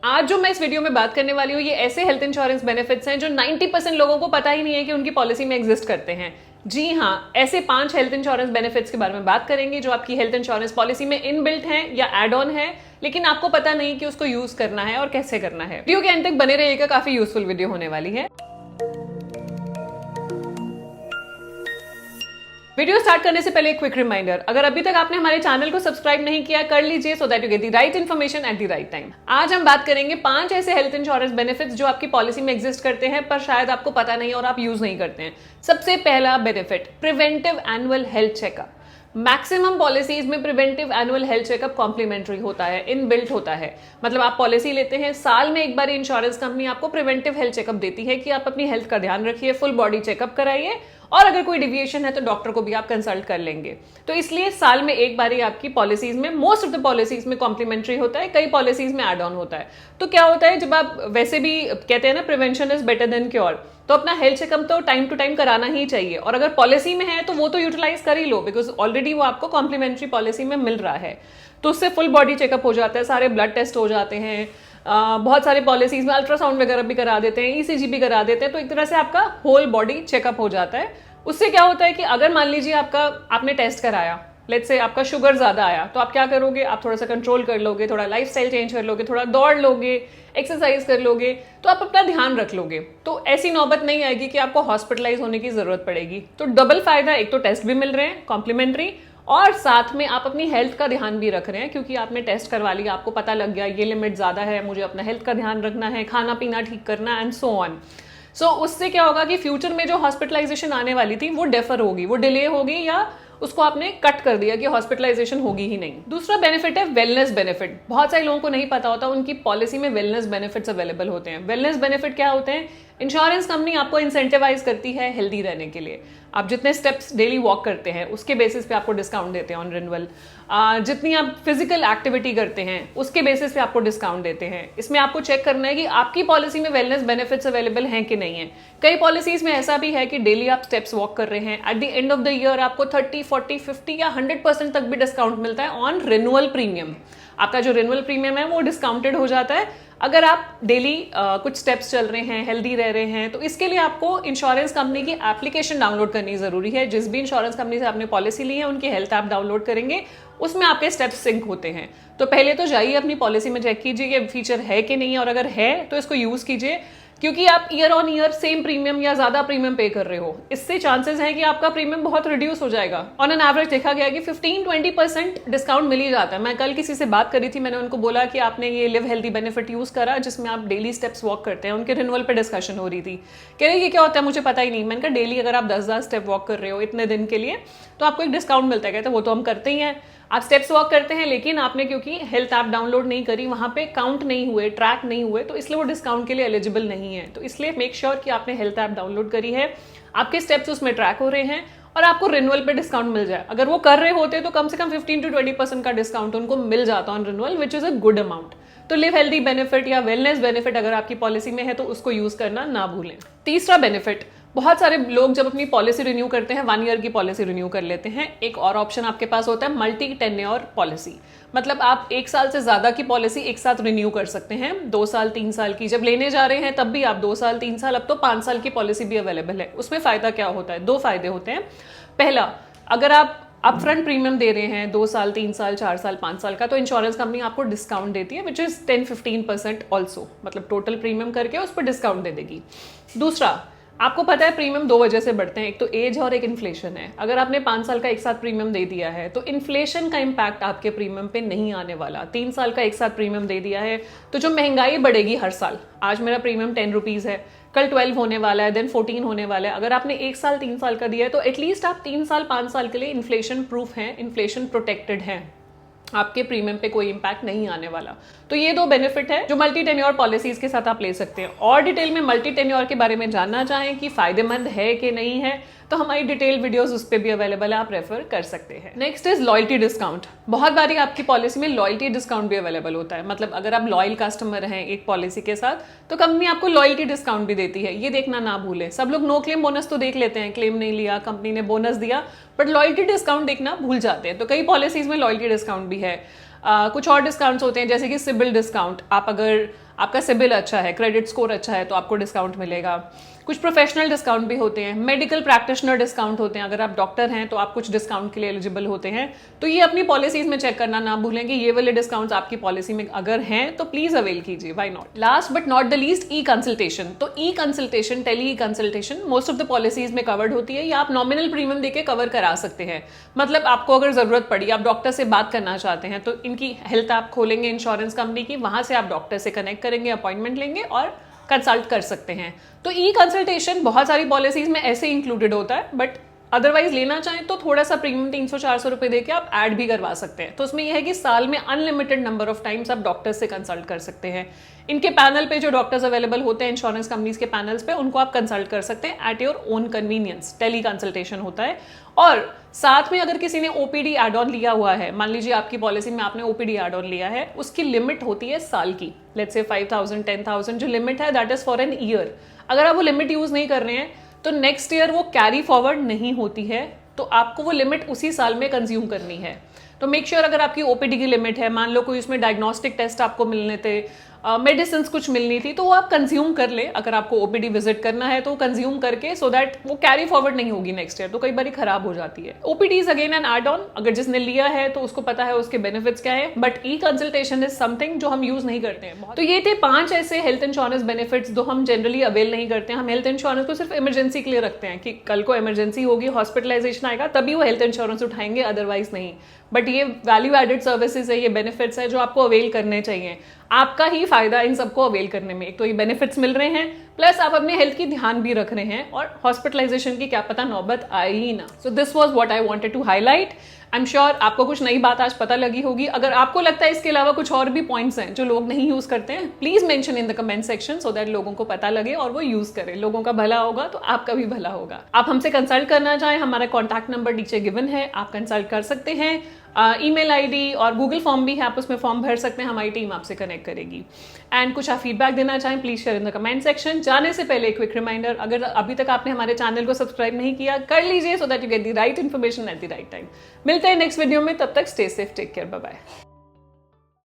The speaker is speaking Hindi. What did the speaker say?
आज जो मैं इस वीडियो में बात करने वाली हूँ ये ऐसे हेल्थ इंश्योरेंस बेनिफिट्स हैं जो 90% लोगों को पता ही नहीं है कि उनकी पॉलिसी में एग्जिस्ट करते हैं। जी हाँ, ऐसे 5 हेल्थ इंश्योरेंस बेनिफिट्स के बारे में बात करेंगे जो आपकी हेल्थ इंश्योरेंस पॉलिसी में इनबिल्ट हैं या एड ऑन है, लेकिन आपको पता नहीं कि उसको यूज करना है और कैसे करना है। वीडियो के अंत तक बने रहिएगा, काफी यूजफुल वीडियो होने वाली है। वीडियो स्टार्ट करने से पहले एक क्विक रिमाइंडर, अगर अभी तक आपने हमारे चैनल को सब्सक्राइब नहीं किया कर लीजिए so that you get the right information at the right time. आज हम बात करेंगे 5 ऐसे हेल्थ इंश्योरेंस बेनिफिट्स जो आपकी पॉलिसी में एग्जिस्ट करते हैं पर शायद आपको पता नहीं और आप यूज नहीं करते हैं। सबसे पहला benefit, preventive annual health checkup. Maximum policies में preventive annual health checkup complimentary होता है, इनबिल्ट होता है। मतलब आप पॉलिसी लेते हैं, साल में एक बार इंश्योरेंस कंपनी आपको प्रिवेंटिव हेल्थ चेकअप देती है कि आप अपनी हेल्थ का ध्यान रखिए, फुल बॉडी चेकअप कराइए और अगर कोई डिविएशन है तो डॉक्टर को भी आप कंसल्ट कर लेंगे। तो इसलिए साल में एक बार ही आपकी पॉलिसीज में, मोस्ट ऑफ द पॉलिसीज में कॉम्प्लीमेंट्री होता है, कई पॉलिसीज में एड ऑन होता है। तो क्या होता है, जब आप वैसे भी कहते हैं ना prevention is better than cure, तो अपना हेल्थ चेकअप तो टाइम टू टाइम कराना ही चाहिए और अगर पॉलिसी में है तो वो तो यूटिलाइज कर ही लो, बिकॉज ऑलरेडी वो आपको कॉम्प्लीमेंट्री पॉलिसी में मिल रहा है। तो उससे फुल बॉडी चेकअप हो जाता है, सारे ब्लड टेस्ट हो जाते हैं, बहुत सारी पॉलिसीज में अल्ट्रासाउंड वगैरह भी करा देते हैं, ईसीजी भी करा देते हैं। तो एक तरह से आपका होल बॉडी चेकअप हो जाता है। उससे क्या होता है कि अगर मान लीजिए आपने टेस्ट कराया, लेट्स से आपका शुगर ज्यादा आया, तो आप क्या करोगे, आप थोड़ा सा कंट्रोल कर लोगे, थोड़ा लाइफस्टाइल चेंज कर लोगे, थोड़ा दौड़ लोगे, एक्सरसाइज कर लोगे, तो आप अपना ध्यान रख लोगे। तो ऐसी नौबत नहीं आएगी कि आपको हॉस्पिटलाइज होने की जरूरत पड़ेगी। तो डबल फायदा, एक तो टेस्ट भी मिल रहे हैं कॉम्प्लीमेंट्री और साथ में आप अपनी हेल्थ का ध्यान भी रख रहे हैं क्योंकि आपने टेस्ट करवा लिया, आपको पता लग गया ये लिमिट ज्यादा है, मुझे अपना हेल्थ का ध्यान रखना है, खाना पीना ठीक करना एंड सो ऑन। सो उससे क्या होगा कि फ्यूचर में जो हॉस्पिटलाइजेशन आने वाली थी वो डेफर होगी, वो डिले होगी या उसको आपने कट कर दिया कि हॉस्पिटलाइजेशन होगी ही नहीं। दूसरा बेनिफिट है वेलनेस बेनिफिट। बहुत सारे लोगों को नहीं पता होता उनकी पॉलिसी में वेलनेस बेनिफिट्स अवेलेबल होते हैं। वेलनेस बेनिफिट क्या होते हैं? इंश्योरेंस कंपनी आपको इंसेंटिवाइज करती है हेल्दी रहने के लिए। आप जितने स्टेप्स डेली वॉक करते हैं उसके बेसिस पे आपको डिस्काउंट देते हैं ऑन रिन्यूअल। जितनी आप फिजिकल एक्टिविटी करते हैं उसके बेसिस पे आपको डिस्काउंट देते हैं। इसमें आपको चेक करना है कि आपकी पॉलिसी में वेलनेस बेनिफिट्स अवेलेबल हैं कि नहीं है। कई पॉलिसीज में ऐसा भी है कि डेली आप स्टेप्स वॉक कर रहे हैं, at the end of the year आपको 30, 40, 50 या 100% तक भी डिस्काउंट मिलता है ऑन रिन्यूअल प्रीमियम। आपका जो रिन्यूअल प्रीमियम है वो डिस्काउंटेड हो जाता है अगर आप डेली कुछ स्टेप्स चल रहे हैं, हेल्दी रह रहे हैं। तो इसके लिए आपको इंश्योरेंस कंपनी की एप्लीकेशन डाउनलोड करनी जरूरी है। जिस भी इंश्योरेंस कंपनी से आपने पॉलिसी ली है उनकी हेल्थ ऐप डाउनलोड करेंगे, उसमें आपके स्टेप्स सिंक होते हैं। तो पहले तो जाइए अपनी पॉलिसी में चेक कीजिए ये फीचर है कि नहीं, और अगर है तो इसको यूज कीजिए क्योंकि आप year on year same premium या ज्यादा प्रीमियम पे कर रहे हो, इससे चांसेस हैं कि आपका प्रीमियम बहुत रिड्यूस हो जाएगा। ऑन एन एवरेज देखा गया कि 15-20% डिस्काउंट मिल ही जाता है। मैं कल किसी से बात करी थी, मैंने उनको बोला कि आपने ये लिव हेल्दी बेनिफिट यूज करा जिसमें आप डेली स्टेप्स वॉक करते हैं। उनके रिन्यूअल पे डिस्कशन हो रही थी, कह रहे ये क्या होता है मुझे पता ही नहीं। मैंने कहा डेली अगर आप 10,000 स्टेप वॉक कर रहे हो इतने दिन के लिए तो आपको एक डिस्काउंट मिलता है। कहते वो तो हम करते ही हैं, आप स्टेप्स वॉक करते हैं लेकिन आपने क्योंकि हेल्थ ऐप डाउनलोड नहीं करी, वहां पे काउंट नहीं हुए, ट्रैक नहीं हुए, तो इसलिए वो डिस्काउंट के लिए एलिजिबल नहीं है। तो इसलिए मेक श्योर कि आपने हेल्थ ऐप डाउनलोड करी है, आपके स्टेप्स उसमें ट्रैक हो रहे हैं और आपको रिन्यूअल पे डिस्काउंट मिल जाए। अगर वो कर रहे होते तो कम से कम 15-20% का डिस्काउंट उनको मिल जाता on renewal, which is a good amount. तो लिव हेल्दी बेनिफिट या वेलनेस बेनिफिट अगर आपकी पॉलिसी में है तो उसको यूज करना ना भूलें। तीसरा बेनिफिट, बहुत सारे लोग जब अपनी पॉलिसी रिन्यू करते हैं 1 ईयर की पॉलिसी रिन्यू कर लेते हैं। एक और ऑप्शन आपके पास होता है मल्टी टेन्योर पॉलिसी। मतलब आप 1 साल से ज्यादा की पॉलिसी एक साथ रिन्यू कर सकते हैं। 2 साल 3 साल की जब लेने जा रहे हैं तब भी आप 2 साल 3 साल, अब तो 5 साल की पॉलिसी भी अवेलेबल है। उसमें फायदा क्या होता है? 2 फायदे होते हैं। पहला, अगर आप अपफ्रंट प्रीमियम दे रहे हैं 2 साल 3 साल 4 साल 5 साल का, तो इंश्योरेंस कंपनी आपको डिस्काउंट देती है विच इज 10-15% ऑल्सो। मतलब टोटल प्रीमियम करके उस पर डिस्काउंट दे देगी। दूसरा, आपको पता है प्रीमियम 2 वजह से बढ़ते हैं, एक तो एज और एक इन्फ्लेशन है। अगर आपने 5 साल का एक साथ प्रीमियम दे दिया है तो इन्फ्लेशन का इंपैक्ट आपके प्रीमियम पे नहीं आने वाला। 3 साल का एक साथ प्रीमियम दे दिया है तो जो महंगाई बढ़ेगी हर साल, आज मेरा प्रीमियम 10 रुपीज है, कल 12 होने वाला है, देन 14 होने वाला है। अगर आपने 1 साल 3 साल का दिया है तो एटलीस्ट आप 3 साल 5 साल के लिए इन्फ्लेशन प्रूफ हैं, इन्फ्लेशन प्रोटेक्टेड हैं, आपके प्रीमियम पे कोई इंपैक्ट नहीं आने वाला। तो ये 2 बेनिफिट है जो मल्टी टेन्योर पॉलिसीज के साथ आप ले सकते हैं। और डिटेल में मल्टी टेन्योर के बारे में जानना चाहें कि फायदेमंद है कि नहीं है तो हमारी डिटेल वीडियोस उस पर भी अवेलेबल है, आप रेफर कर सकते हैं। Next is loyalty discount. बहुत बारी आपकी पॉलिसी में लॉयल्टी डिस्काउंट भी अवेलेबल होता है। मतलब अगर आप लॉयल कस्टमर हैं एक पॉलिसी के साथ तो कंपनी आपको लॉयल्टी डिस्काउंट भी देती है, ये देखना ना भूलें। सब लोग नो क्लेम बोनस तो देख लेते हैं, क्लेम नहीं लिया, कंपनी ने बोनस दिया, बट लॉयल्टी डिस्काउंट देखना भूल जाते हैं। तो कई पॉलिसीज में लॉयल्टी डिस्काउंट भी है। कुछ और डिस्काउंट्स होते हैं जैसे कि सिबिल डिस्काउंट। आप अगर आपका सिबिल अच्छा है, क्रेडिट स्कोर अच्छा है, तो आपको डिस्काउंट मिलेगा। कुछ प्रोफेशनल डिस्काउंट भी होते हैं, मेडिकल प्रैक्टिशनर डिस्काउंट होते हैं, अगर आप डॉक्टर हैं तो आप कुछ डिस्काउंट के लिए एलिजिबल होते हैं। तो ये अपनी पॉलिसीज में चेक करना ना भूलें कि ये वाले डिस्काउंट्स आपकी पॉलिसी में अगर हैं तो प्लीज अवेल कीजिए, why not. Last but not the least, E consultation. तो E consultation, teleconsultation most of the policies में कवर्ड होती है, या आप नॉमिनल प्रीमियम देके कवर करा सकते हैं। मतलब आपको अगर जरूरत पड़ी, आप डॉक्टर से बात करना चाहते हैं, तो इनकी हेल्थ ऐप खोलेंगे इंश्योरेंस कंपनी की, वहां से आप डॉक्टर से कनेक्ट करेंगे, अपॉइंटमेंट लेंगे और कंसल्ट कर सकते हैं। तो ई कंसल्टेशन बहुत सारी पॉलिसीज में ऐसे इंक्लूडेड होता है, बट अदरवाइज लेना चाहें तो थोड़ा सा प्रीमियम 300-400 रुपए देके आप ऐड भी करवा सकते हैं। तो उसमें यह है कि साल में अनलिमिटेड नंबर ऑफ टाइम्स आप डॉक्टर से कंसल्ट कर सकते हैं। इनके पैनल पे जो डॉक्टर्स अवेलेबल होते हैं इंश्योरेंस कंपनीज के पैनल्स पे, उनको आप कंसल्ट कर सकते हैं at your own convenience. Tele consultation होता है। और साथ में अगर किसी ने ओपीडी एड ऑन लिया हुआ है, मान लीजिए आपकी पॉलिसी में आपने ओपीडी एड ऑन लिया है, उसकी लिमिट होती है साल की, लेट्स से 5,000 10,000 जो लिमिट है that is for an year. अगर आप वो लिमिट यूज नहीं कर रहे हैं तो नेक्स्ट ईयर वो कैरी फॉरवर्ड नहीं होती है, तो आपको वो लिमिट उसी साल में कंज्यूम करनी है। तो मेक श्योर अगर आपकी ओपीडी की लिमिट है, मान लो कोई उसमें डायग्नोस्टिक टेस्ट आपको मिलने थे, मेडिसिन कुछ मिलनी थी, तो वो आप कंज्यूम कर ले। अगर आपको ओपीडी विजिट करना है तो कंज्यूम करके, सो दैट वो कैरी फॉरवर्ड नहीं होगी नेक्स्ट ईयर, तो कई बार खराब हो जाती है। OPD is again an add on, अगर जिसने लिया है तो उसको पता है उसके बेनिफिट्स क्या है, but e consultation is something जो हम यूज नहीं करते हैं। तो ये थे 5 ऐसे हेल्थ इंश्योरेंस बेनिफिट्स जो हम जनरली अवेल नहीं करते हैं। हम हेल्थ इंश्योरेंस को सिर्फ इमरजेंसी के लिए रखते हैं कि कल को इमरजेंसी होगी, हॉस्पिटलाइजेशन आएगा, तभी वो हेल्थ इंश्योरेंस उठाएंगे, अदरवाइज नहीं। बट ये वैल्यू एडेड सर्विसेज है, ये बेनिफिट्स है जो आपको अवेल करने चाहिए। आपका ही फायदा इन सबको अवेल करने में, एक तो ये बेनिफिट्स मिल रहे हैं, प्लस आप अपने हेल्थ की ध्यान भी रख रहे हैं, और हॉस्पिटलाइजेशन की क्या पता नौबत आए ही ना। So this was what I wanted to highlight. I am sure आपको कुछ नई बात आज पता लगी होगी। अगर आपको लगता है इसके अलावा कुछ और भी पॉइंट्स हैं जो लोग नहीं यूज करते हैं, please mention in the comment section so that लोगों को पता लगे और वो यूज करें। लोगों का भला होगा तो आपका भी भला होगा। आप हमसे कंसल्ट करना चाहें, हमारा कॉन्टैक्ट नंबर नीचे गिवन है, आप कंसल्ट कर सकते हैं। ईमेल आईडी और गूगल फॉर्म भी है, आप उसमें फॉर्म भर सकते हैं, हमारी टीम आपसे कनेक्ट करेगी। एंड कुछ आप फीडबैक देना चाहें, please share in the comment section. जाने से पहले क्विक रिमाइंडर, अगर अभी तक आपने हमारे चैनल को सब्सक्राइब नहीं किया, कर लीजिए so that you get the right information at the right time. मिलते हैं नेक्स्ट वीडियो में, तब तक stay safe, take care, bye bye.